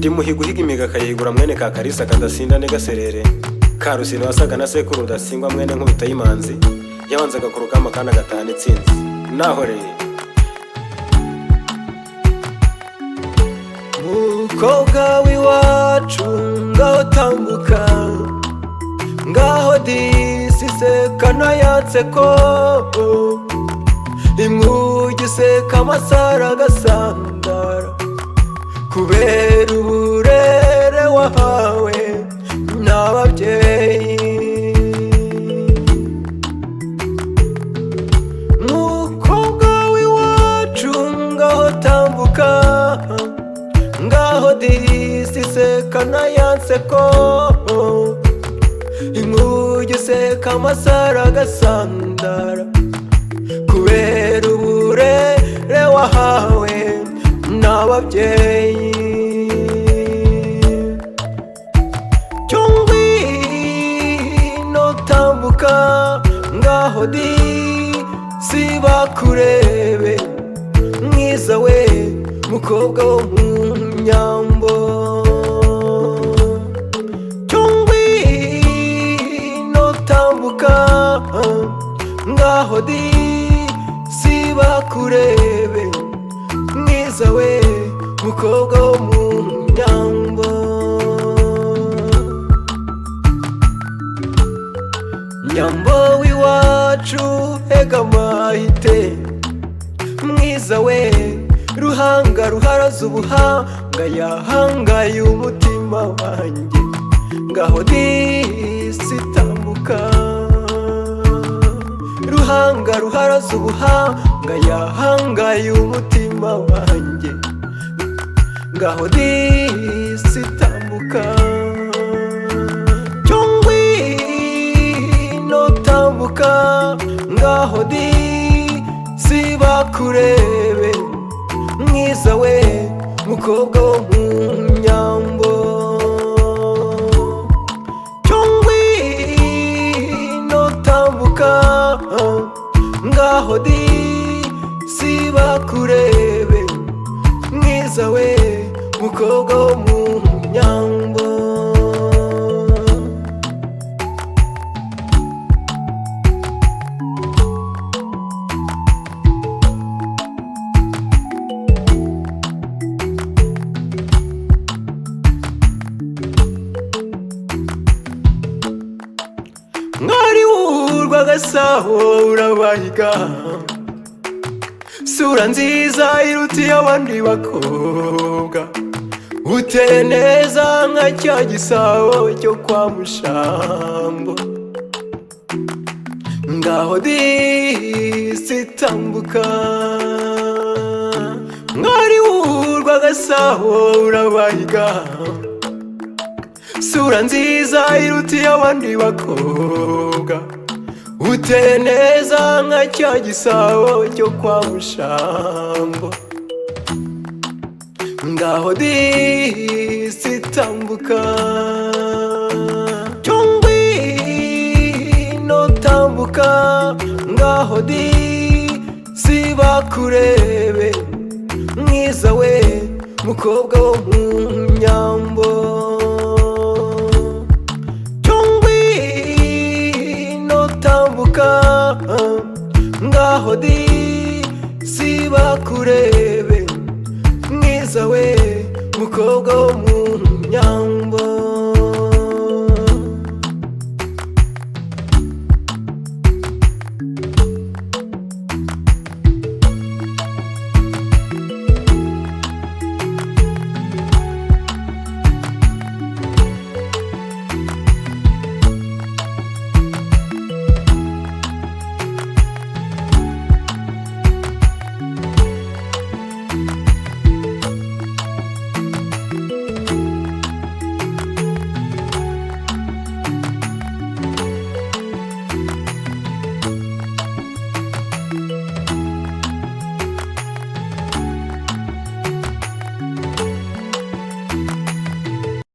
Ndimuhiga uhiga imiga akayigura mwene ka Kalisa kadasinda negaserere ka Rusine wasaga na sekuru Rudasingwa mwene Nkubita y'imanzi yabanzaga ku rugamba kandi agatahana itsinzi. Naho rero mukobwa w'iwacu ngaho tambuka, ngaho disi sekana yanseko, impugi seka amasara agasandara, kubera uburere wahawe n'ababyeyi. Mukobwa w'iwacu ngaho tambuka, ngaho disi sekana yanseko, impugi seka amasara agasandara, kubera uburere wahawe n'ababyeyi. Cyongwino tambuka, ngaho disi bakurebe, mwiza we mukobwa wo mu Nyambo. Cyongwino tambuka, ngaho disi bakurebe, mwiza we mukobwa wo mu Nyambo. Nyambo w'iwacu egamahite, mwiza we ruhanga ruharaza ubuhanga, yahangaye umutima wanjye, ngaho disi tambuka, ruhanga ruharaza ubuhanga, yahangaye umutima wanjye, ngaho disi tambuka. Cyongwino tambuka, ngaho disi bakurebe, mwiza we mukobwa wo mu Nyambo. Cyongwino tambuka, ngaho disi bakurebe, mwiza we mukobwa wo mu Nyambo. Mwari w'urwa Gasabo urabahiga, sura nziza irutiye abandi bakobwa, uteye neza nka cya Gisabo cyo kwa Mushambo, ngaho disi tambuka. Mwari w'urwa Gasabo urabahiga, sura nziza irutiye abandi bakobwa, uteye neza nka cya Gisabo cyo kwa Mushambo, ngaho disi tambuka. Cyongwino tambuka, ngaho disi bakurebe, mwiza we mukobwa wo mu Nyambo. Cyongwino tambuka, ngaho disi bakurebe, mwiza we mukobwa wo mu Nyambo.